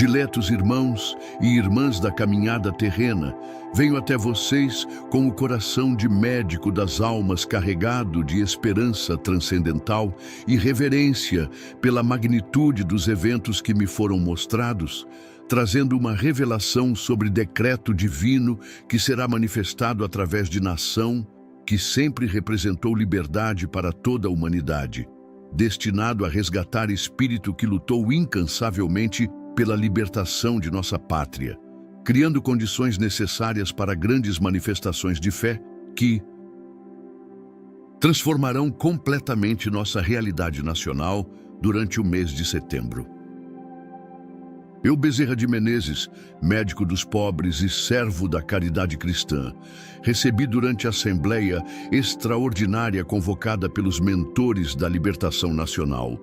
Diletos irmãos e irmãs da caminhada terrena, venho até vocês com o coração de médico das almas carregado de esperança transcendental e reverência pela magnitude dos eventos que me foram mostrados, trazendo uma revelação sobre decreto divino que será manifestado através de nação que sempre representou liberdade para toda a humanidade, destinado a resgatar espírito que lutou incansavelmente pela libertação de nossa pátria, criando condições necessárias para grandes manifestações de fé que transformarão completamente nossa realidade nacional durante o mês de setembro. Eu, Bezerra de Menezes, médico dos pobres e servo da caridade cristã, recebi durante a Assembleia Extraordinária convocada pelos mentores da libertação nacional,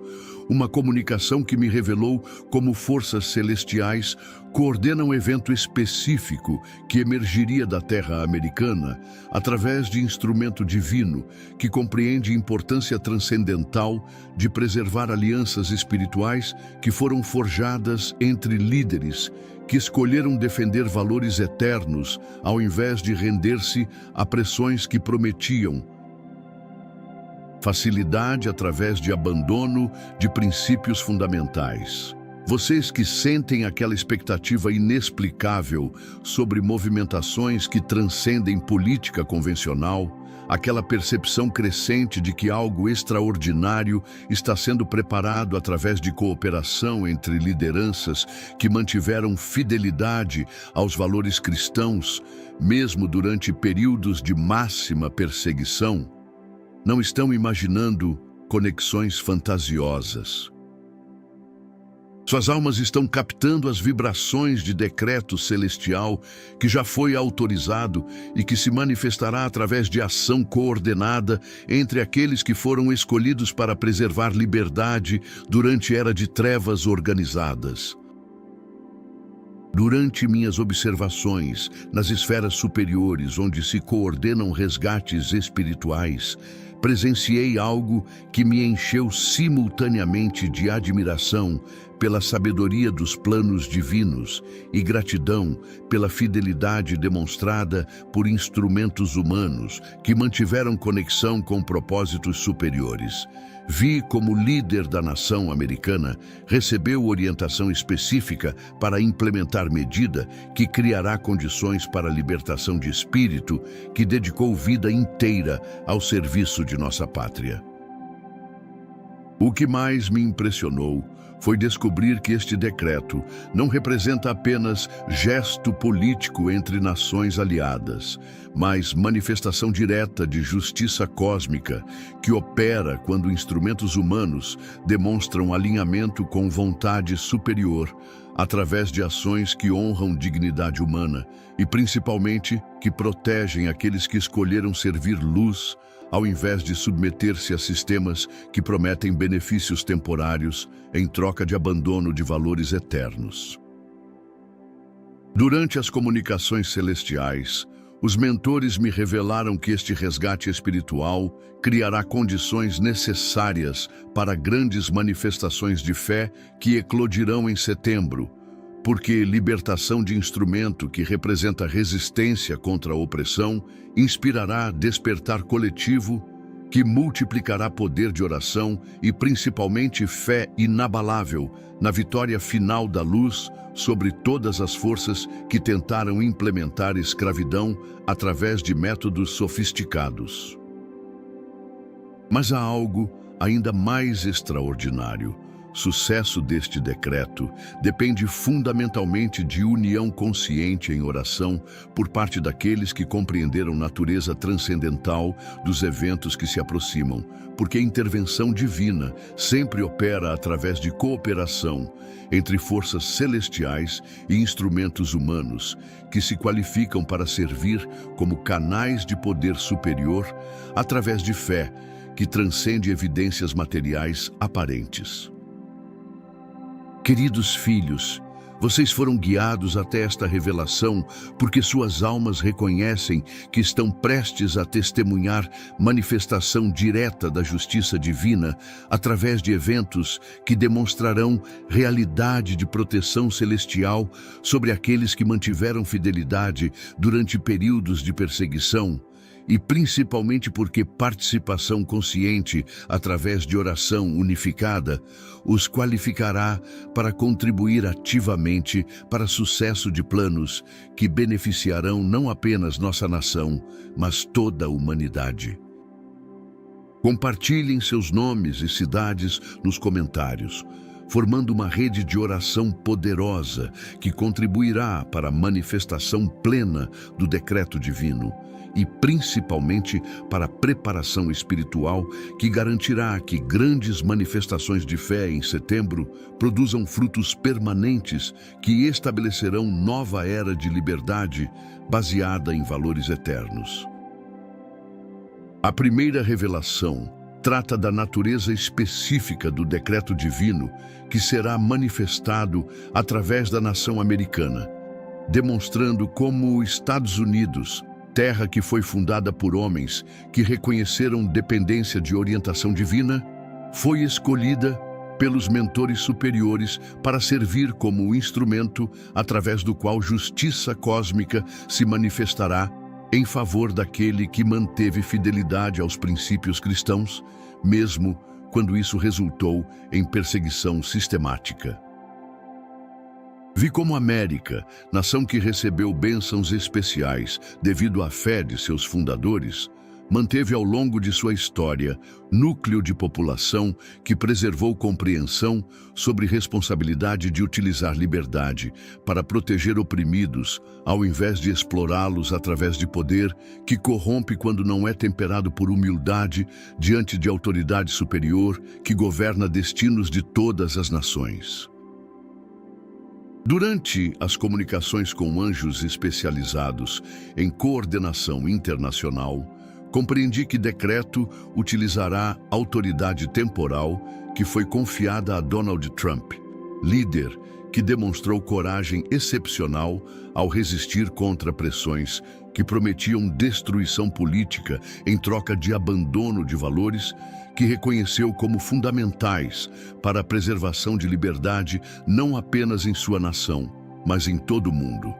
uma comunicação que me revelou como forças celestiais coordenam um evento específico que emergiria da terra americana através de instrumento divino que compreende a importância transcendental de preservar alianças espirituais que foram forjadas entre líderes que escolheram defender valores eternos ao invés de render-se a pressões que prometiam facilidade através de abandono de princípios fundamentais. Vocês que sentem aquela expectativa inexplicável sobre movimentações que transcendem política convencional, aquela percepção crescente de que algo extraordinário está sendo preparado através de cooperação entre lideranças que mantiveram fidelidade aos valores cristãos, mesmo durante períodos de máxima perseguição, não estão imaginando conexões fantasiosas. Suas almas estão captando as vibrações de decreto celestial que já foi autorizado e que se manifestará através de ação coordenada entre aqueles que foram escolhidos para preservar liberdade durante era de trevas organizadas. Durante minhas observações nas esferas superiores, onde se coordenam resgates espirituais, presenciei algo que me encheu simultaneamente de admiração pela sabedoria dos planos divinos e gratidão pela fidelidade demonstrada por instrumentos humanos que mantiveram conexão com propósitos superiores. Vi como líder da nação americana recebeu orientação específica para implementar medida que criará condições para a libertação de espírito que dedicou vida inteira ao serviço de nossa pátria. O que mais me impressionou foi descobrir que este decreto não representa apenas gesto político entre nações aliadas, mas manifestação direta de justiça cósmica que opera quando instrumentos humanos demonstram alinhamento com vontade superior através de ações que honram dignidade humana e, principalmente, que protegem aqueles que escolheram servir luz ao invés de submeter-se a sistemas que prometem benefícios temporários em troca de abandono de valores eternos. Durante as comunicações celestiais, os mentores me revelaram que este resgate espiritual criará condições necessárias para grandes manifestações de fé que eclodirão em setembro, porque libertação de instrumento que representa resistência contra a opressão inspirará despertar coletivo que multiplicará poder de oração e principalmente fé inabalável na vitória final da luz sobre todas as forças que tentaram implementar escravidão através de métodos sofisticados. Mas há algo ainda mais extraordinário. Sucesso deste decreto depende fundamentalmente de união consciente em oração por parte daqueles que compreenderam a natureza transcendental dos eventos que se aproximam, porque a intervenção divina sempre opera através de cooperação entre forças celestiais e instrumentos humanos que se qualificam para servir como canais de poder superior através de fé que transcende evidências materiais aparentes. Queridos filhos, Vocês foram guiados até esta revelação porque suas almas reconhecem que estão prestes a testemunhar manifestação direta da justiça divina através de eventos que demonstrarão realidade de proteção celestial sobre aqueles que mantiveram fidelidade durante períodos de perseguição. E principalmente porque participação consciente, através de oração unificada, os qualificará para contribuir ativamente para sucesso de planos que beneficiarão não apenas nossa nação, mas toda a humanidade. Compartilhem seus nomes e cidades nos comentários, formando uma rede de oração poderosa que contribuirá para a manifestação plena do decreto divino e principalmente para a preparação espiritual que garantirá que grandes manifestações de fé em setembro produzam frutos permanentes que estabelecerão nova era de liberdade baseada em valores eternos. A primeira revelação trata da natureza específica do decreto divino que será manifestado através da nação americana, demonstrando como os Estados Unidos, terra que foi fundada por homens que reconheceram dependência de orientação divina, foi escolhida pelos mentores superiores para servir como o instrumento através do qual justiça cósmica se manifestará em favor daquele que manteve fidelidade aos princípios cristãos, mesmo quando isso resultou em perseguição sistemática. Vi como a América, nação que recebeu bênçãos especiais devido à fé de seus fundadores, manteve ao longo de sua história núcleo de população que preservou compreensão sobre responsabilidade de utilizar liberdade para proteger oprimidos, ao invés de explorá-los através de poder que corrompe quando não é temperado por humildade diante de autoridade superior que governa destinos de todas as nações. Durante as comunicações com anjos especializados em coordenação internacional, compreendi que decreto utilizará autoridade temporal que foi confiada a Donald Trump, líder que demonstrou coragem excepcional ao resistir contra pressões que prometiam destruição política em troca de abandono de valores que reconheceu como fundamentais para a preservação de liberdade não apenas em sua nação, mas em todo o mundo.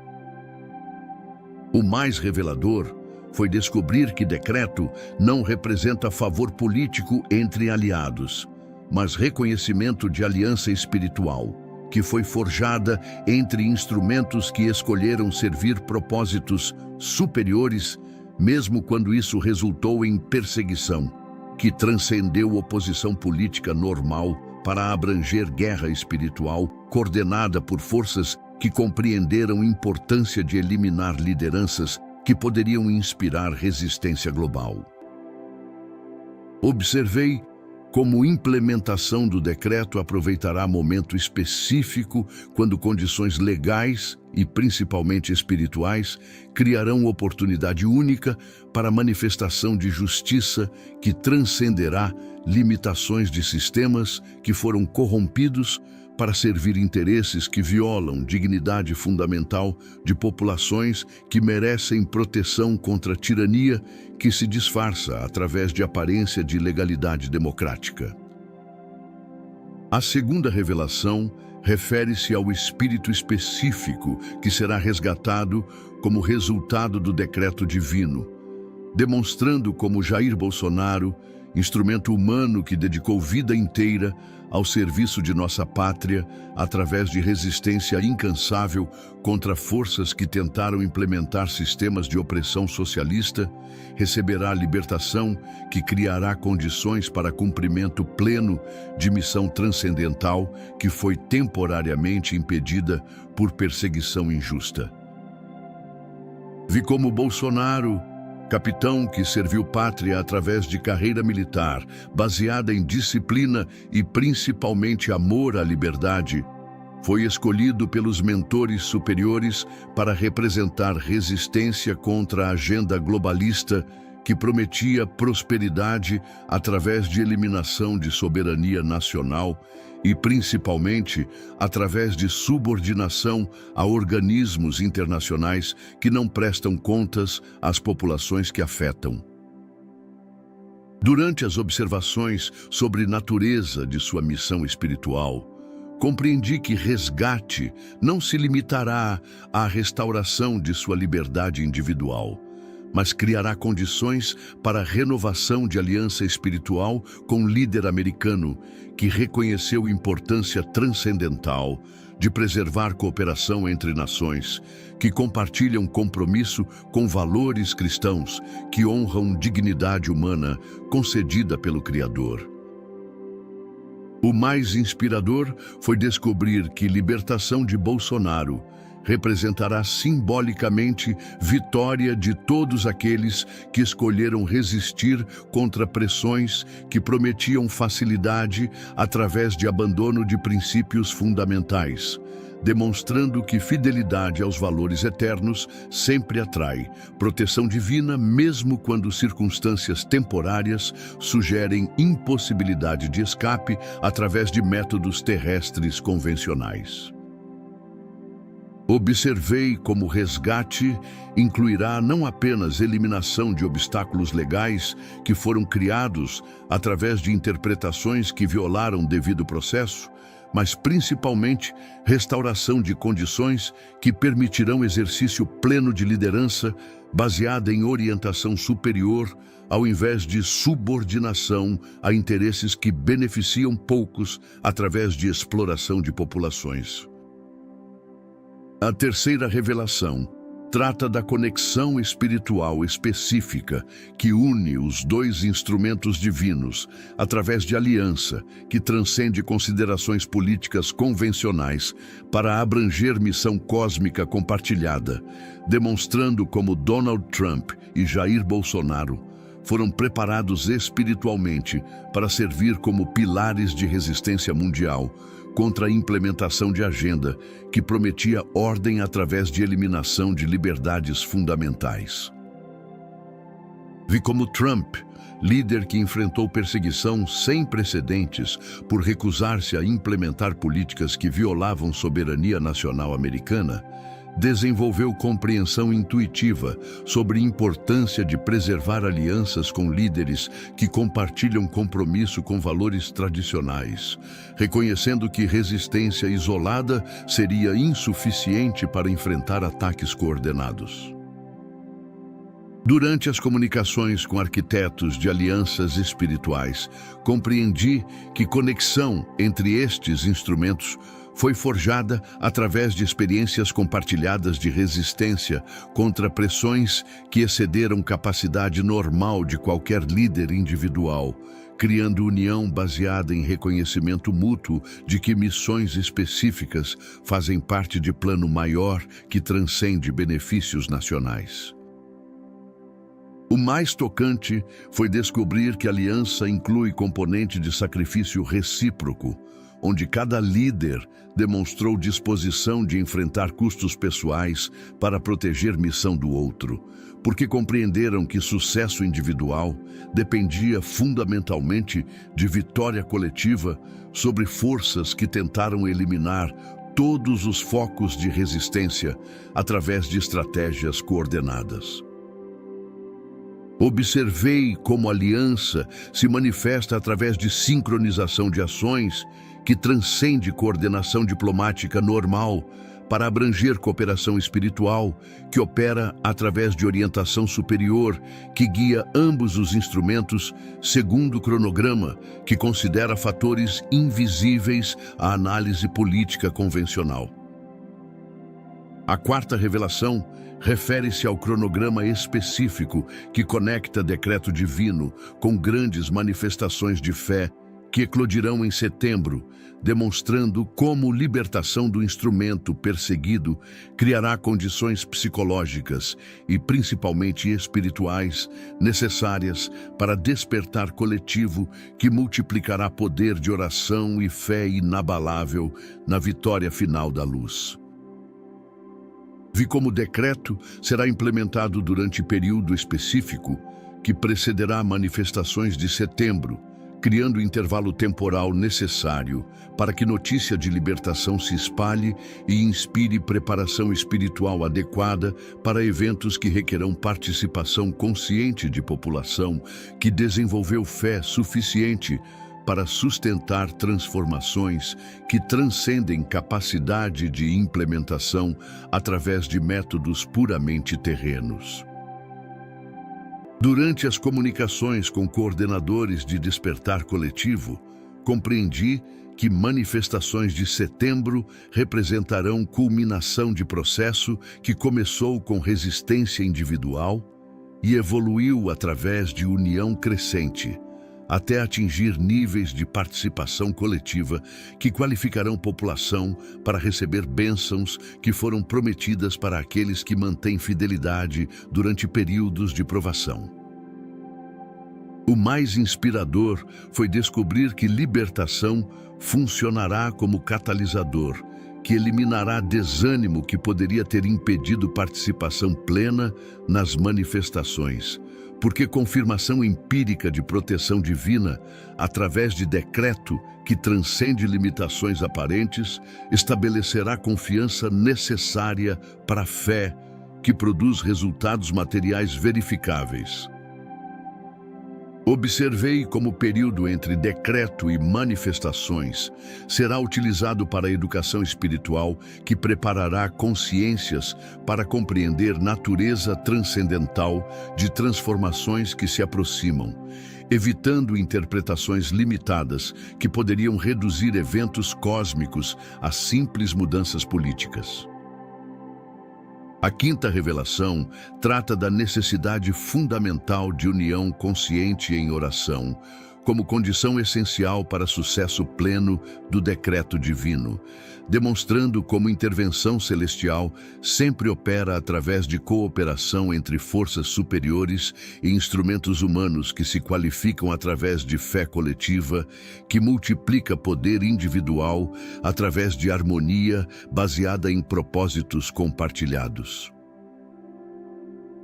O mais revelador foi descobrir que decreto não representa favor político entre aliados, mas reconhecimento de aliança espiritual, que foi forjada entre instrumentos que escolheram servir propósitos superiores, mesmo quando isso resultou em perseguição, que transcendeu oposição política normal para abranger guerra espiritual coordenada por forças que compreenderam a importância de eliminar lideranças que poderiam inspirar resistência global. Observei como implementação do decreto aproveitará momento específico quando condições legais e principalmente espirituais criarão oportunidade única para a manifestação de justiça que transcenderá limitações de sistemas que foram corrompidos para servir interesses que violam dignidade fundamental de populações que merecem proteção contra a tirania que se disfarça através de aparência de legalidade democrática. A segunda revelação refere-se ao espírito específico que será resgatado como resultado do decreto divino, demonstrando como Jair Bolsonaro, instrumento humano que dedicou vida inteira ao serviço de nossa pátria através de resistência incansável contra forças que tentaram implementar sistemas de opressão socialista, receberá a libertação que criará condições para cumprimento pleno de missão transcendental que foi temporariamente impedida por perseguição injusta. Vi como Bolsonaro, capitão que serviu pátria através de carreira militar, baseada em disciplina e principalmente amor à liberdade, foi escolhido pelos mentores superiores para representar resistência contra a agenda globalista que prometia prosperidade através de eliminação de soberania nacional e, principalmente, através de subordinação a organismos internacionais que não prestam contas às populações que afetam. Durante as observações sobre natureza de sua missão espiritual, compreendi que resgate não se limitará à restauração de sua liberdade individual, mas criará condições para a renovação de aliança espiritual com o líder americano, que reconheceu a importância transcendental de preservar cooperação entre nações, que compartilham compromisso com valores cristãos que honram dignidade humana concedida pelo Criador. O mais inspirador foi descobrir que libertação de Bolsonaro representará simbolicamente vitória de todos aqueles que escolheram resistir contra pressões que prometiam facilidade através de abandono de princípios fundamentais, demonstrando que fidelidade aos valores eternos sempre atrai proteção divina, mesmo quando circunstâncias temporárias sugerem impossibilidade de escape através de métodos terrestres convencionais. Observei como resgate incluirá não apenas eliminação de obstáculos legais que foram criados através de interpretações que violaram o devido processo, mas principalmente restauração de condições que permitirão exercício pleno de liderança baseada em orientação superior, ao invés de subordinação a interesses que beneficiam poucos através de exploração de populações. A terceira revelação trata da conexão espiritual específica que une os dois instrumentos divinos através de aliança que transcende considerações políticas convencionais para abranger missão cósmica compartilhada, demonstrando como Donald Trump e Jair Bolsonaro foram preparados espiritualmente para servir como pilares de resistência mundial contra a implementação de agenda que prometia ordem através de eliminação de liberdades fundamentais. Vi como Trump, líder que enfrentou perseguição sem precedentes por recusar-se a implementar políticas que violavam soberania nacional americana, desenvolveu compreensão intuitiva sobre a importância de preservar alianças com líderes que compartilham compromisso com valores tradicionais, reconhecendo que resistência isolada seria insuficiente para enfrentar ataques coordenados. Durante as comunicações com arquitetos de alianças espirituais, compreendi que conexão entre estes instrumentos foi forjada através de experiências compartilhadas de resistência contra pressões que excederam capacidade normal de qualquer líder individual, criando união baseada em reconhecimento mútuo de que missões específicas fazem parte de plano maior que transcende benefícios nacionais. O mais tocante foi descobrir que a aliança inclui componente de sacrifício recíproco, onde cada líder demonstrou disposição de enfrentar custos pessoais para proteger a missão do outro, porque compreenderam que sucesso individual dependia fundamentalmente de vitória coletiva sobre forças que tentaram eliminar todos os focos de resistência através de estratégias coordenadas. Observei como a aliança se manifesta através de sincronização de ações que transcende coordenação diplomática normal para abranger cooperação espiritual que opera através de orientação superior que guia ambos os instrumentos segundo o cronograma que considera fatores invisíveis à análise política convencional. A quarta revelação refere-se ao cronograma específico que conecta decreto divino com grandes manifestações de fé que eclodirão em setembro, demonstrando como libertação do instrumento perseguido criará condições psicológicas e principalmente espirituais necessárias para despertar coletivo que multiplicará poder de oração e fé inabalável na vitória final da luz. Vi como o decreto será implementado durante período específico que precederá manifestações de setembro, criando o intervalo temporal necessário para que notícia de libertação se espalhe e inspire preparação espiritual adequada para eventos que requerão participação consciente de população que desenvolveu fé suficiente para sustentar transformações que transcendem capacidade de implementação através de métodos puramente terrenos. Durante as comunicações com coordenadores de despertar coletivo, compreendi que manifestações de setembro representarão culminação de processo que começou com resistência individual e evoluiu através de união crescente, até atingir níveis de participação coletiva que qualificarão população para receber bênçãos que foram prometidas para aqueles que mantêm fidelidade durante períodos de provação. O mais inspirador foi descobrir que libertação funcionará como catalisador, que eliminará desânimo que poderia ter impedido participação plena nas manifestações, porque confirmação empírica de proteção divina, através de decreto que transcende limitações aparentes, estabelecerá a confiança necessária para a fé que produz resultados materiais verificáveis. Observei como o período entre decreto e manifestações será utilizado para a educação espiritual que preparará consciências para compreender natureza transcendental de transformações que se aproximam, evitando interpretações limitadas que poderiam reduzir eventos cósmicos a simples mudanças políticas. A quinta revelação trata da necessidade fundamental de união consciente em oração, como condição essencial para sucesso pleno do decreto divino, demonstrando como intervenção celestial sempre opera através de cooperação entre forças superiores e instrumentos humanos que se qualificam através de fé coletiva, que multiplica poder individual através de harmonia baseada em propósitos compartilhados.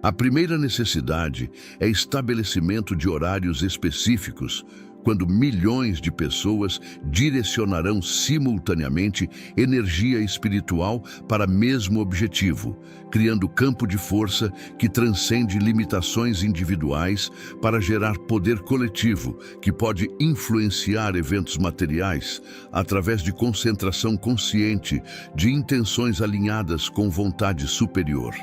A primeira necessidade é estabelecimento de horários específicos, quando milhões de pessoas direcionarão simultaneamente energia espiritual para o mesmo objetivo, criando campo de força que transcende limitações individuais para gerar poder coletivo, que pode influenciar eventos materiais através de concentração consciente de intenções alinhadas com vontade superior.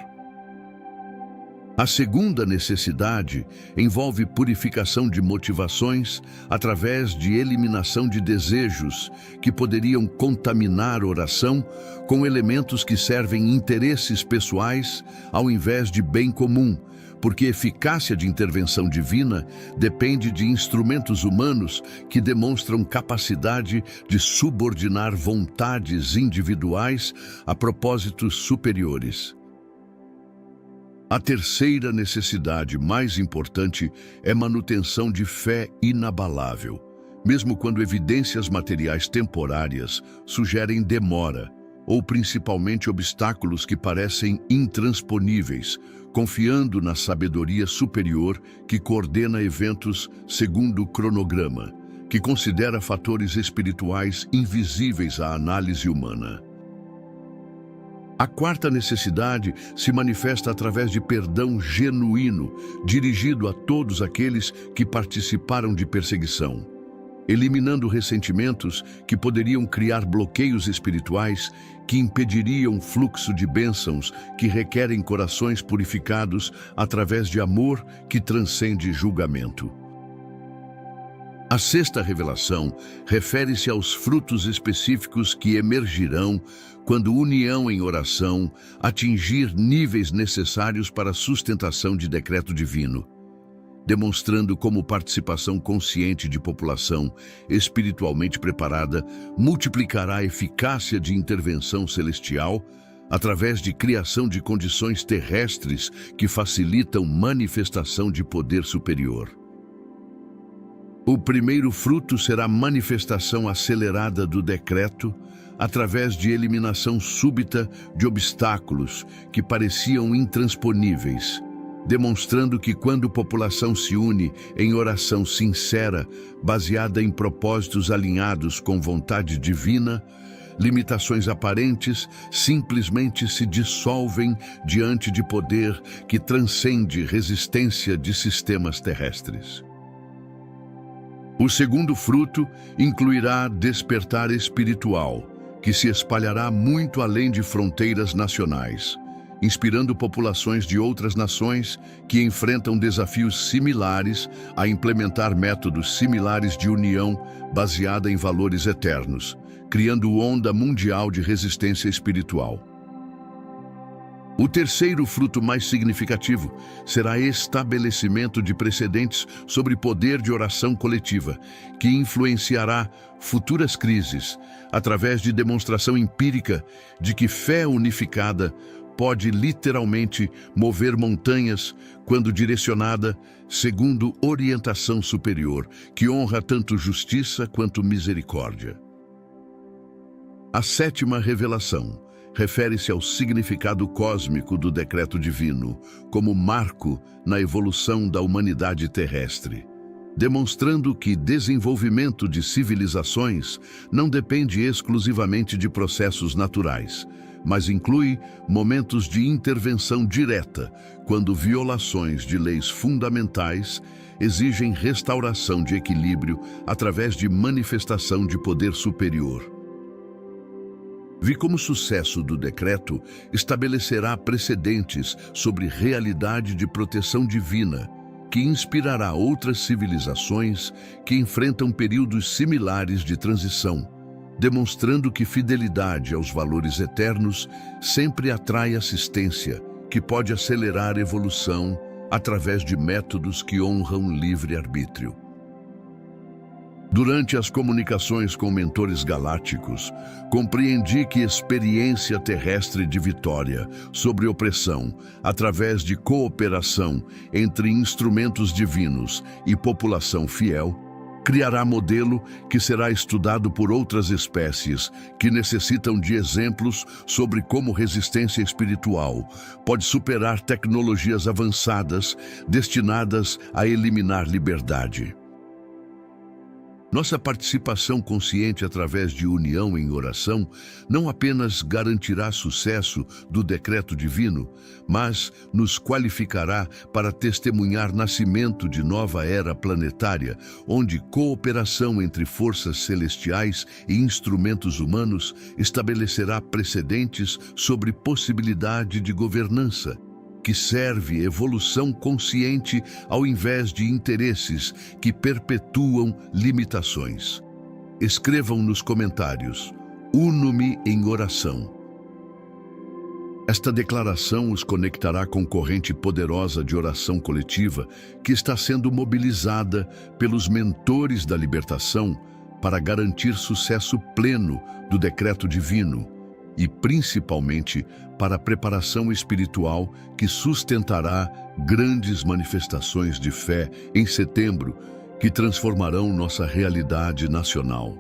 A segunda necessidade envolve purificação de motivações através de eliminação de desejos que poderiam contaminar a oração com elementos que servem interesses pessoais ao invés de bem comum, porque a eficácia de intervenção divina depende de instrumentos humanos que demonstram capacidade de subordinar vontades individuais a propósitos superiores. A terceira necessidade mais importante é manutenção de fé inabalável, mesmo quando evidências materiais temporárias sugerem demora, ou principalmente obstáculos que parecem intransponíveis, confiando na sabedoria superior que coordena eventos segundo o cronograma, que considera fatores espirituais invisíveis à análise humana. A quarta necessidade se manifesta através de perdão genuíno, dirigido a todos aqueles que participaram de perseguição, eliminando ressentimentos que poderiam criar bloqueios espirituais que impediriam o fluxo de bênçãos que requerem corações purificados através de amor que transcende julgamento. A sexta revelação refere-se aos frutos específicos que emergirão quando união em oração atingir níveis necessários para a sustentação de decreto divino, demonstrando como participação consciente de população espiritualmente preparada multiplicará a eficácia de intervenção celestial através de criação de condições terrestres que facilitam manifestação de poder superior. O primeiro fruto será a manifestação acelerada do decreto através de eliminação súbita de obstáculos que pareciam intransponíveis, demonstrando que quando a população se une em oração sincera, baseada em propósitos alinhados com vontade divina, limitações aparentes simplesmente se dissolvem diante de poder que transcende resistência de sistemas terrestres. O segundo fruto incluirá despertar espiritual, que se espalhará muito além de fronteiras nacionais, inspirando populações de outras nações que enfrentam desafios similares a implementar métodos similares de união baseada em valores eternos, criando onda mundial de resistência espiritual. O terceiro fruto mais significativo será estabelecimento de precedentes sobre poder de oração coletiva, que influenciará futuras crises, através de demonstração empírica de que fé unificada pode literalmente mover montanhas quando direcionada segundo orientação superior, que honra tanto justiça quanto misericórdia. A sétima revelação refere-se ao significado cósmico do decreto divino, como marco na evolução da humanidade terrestre, demonstrando que desenvolvimento de civilizações não depende exclusivamente de processos naturais, mas inclui momentos de intervenção direta, quando violações de leis fundamentais exigem restauração de equilíbrio através de manifestação de poder superior. Vi como o sucesso do decreto estabelecerá precedentes sobre realidade de proteção divina, que inspirará outras civilizações que enfrentam períodos similares de transição, demonstrando que fidelidade aos valores eternos sempre atrai assistência, que pode acelerar a evolução através de métodos que honram o livre-arbítrio. Durante as comunicações com mentores galácticos, compreendi que experiência terrestre de vitória sobre opressão, através de cooperação entre instrumentos divinos e população fiel, criará modelo que será estudado por outras espécies que necessitam de exemplos sobre como resistência espiritual pode superar tecnologias avançadas destinadas a eliminar liberdade. Nossa participação consciente através de união em oração não apenas garantirá sucesso do decreto divino, mas nos qualificará para testemunhar nascimento de nova era planetária, onde cooperação entre forças celestiais e instrumentos humanos estabelecerá precedentes sobre possibilidade de governança, que serve evolução consciente ao invés de interesses que perpetuam limitações. Escrevam nos comentários: uno-me em oração. Esta declaração os conectará com corrente poderosa de oração coletiva que está sendo mobilizada pelos mentores da libertação para garantir sucesso pleno do decreto divino, e principalmente para a preparação espiritual que sustentará grandes manifestações de fé em setembro que transformarão nossa realidade nacional.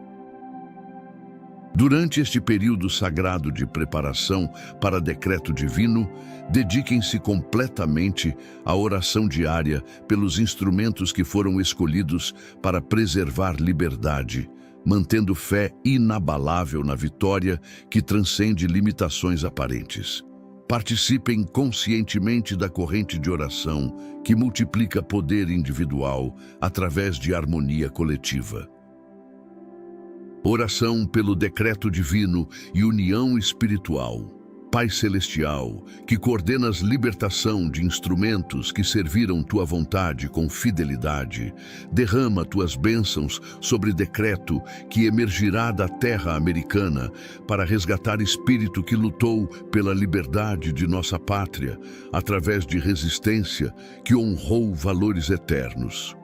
Durante este período sagrado de preparação para decreto divino, dediquem-se completamente à oração diária pelos instrumentos que foram escolhidos para preservar liberdade, mantendo fé inabalável na vitória que transcende limitações aparentes. Participem conscientemente da corrente de oração que multiplica poder individual através de harmonia coletiva. Oração pelo decreto divino e união espiritual. Pai Celestial, que coordenas libertação de instrumentos que serviram tua vontade com fidelidade, derrama tuas bênçãos sobre decreto que emergirá da terra americana para resgatar espírito que lutou pela liberdade de nossa pátria, através de resistência que honrou valores eternos.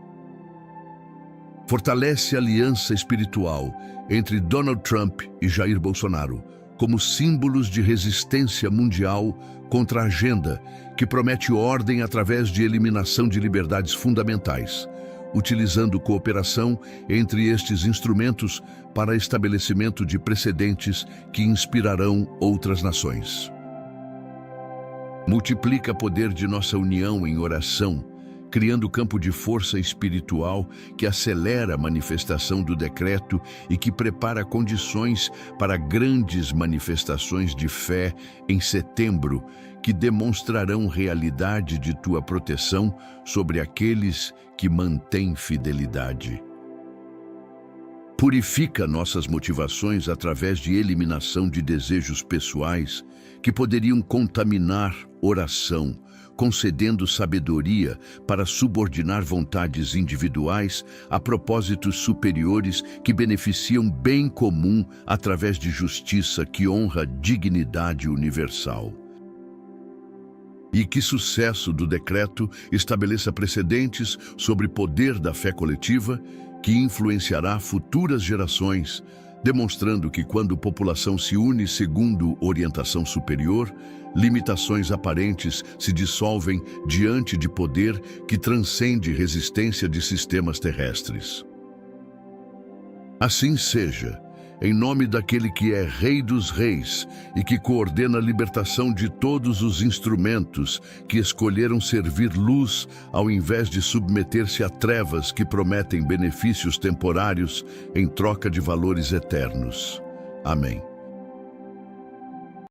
Fortalece a aliança espiritual entre Donald Trump e Jair Bolsonaro, como símbolos de resistência mundial contra a agenda que promete ordem através de eliminação de liberdades fundamentais, utilizando cooperação entre estes instrumentos para estabelecimento de precedentes que inspirarão outras nações. Multiplica o poder de nossa união em oração, criando campo de força espiritual que acelera a manifestação do decreto e que prepara condições para grandes manifestações de fé em setembro, que demonstrarão realidade de tua proteção sobre aqueles que mantêm fidelidade. Purifica nossas motivações através de eliminação de desejos pessoais que poderiam contaminar oração, concedendo sabedoria para subordinar vontades individuais a propósitos superiores que beneficiam bem comum através de justiça que honra a dignidade universal. E que sucesso do decreto estabeleça precedentes sobre o poder da fé coletiva que influenciará futuras gerações, demonstrando que quando a população se une segundo orientação superior, limitações aparentes se dissolvem diante de poder que transcende resistência de sistemas terrestres. Assim seja, em nome daquele que é Rei dos Reis e que coordena a libertação de todos os instrumentos que escolheram servir luz ao invés de submeter-se a trevas que prometem benefícios temporários em troca de valores eternos. Amém.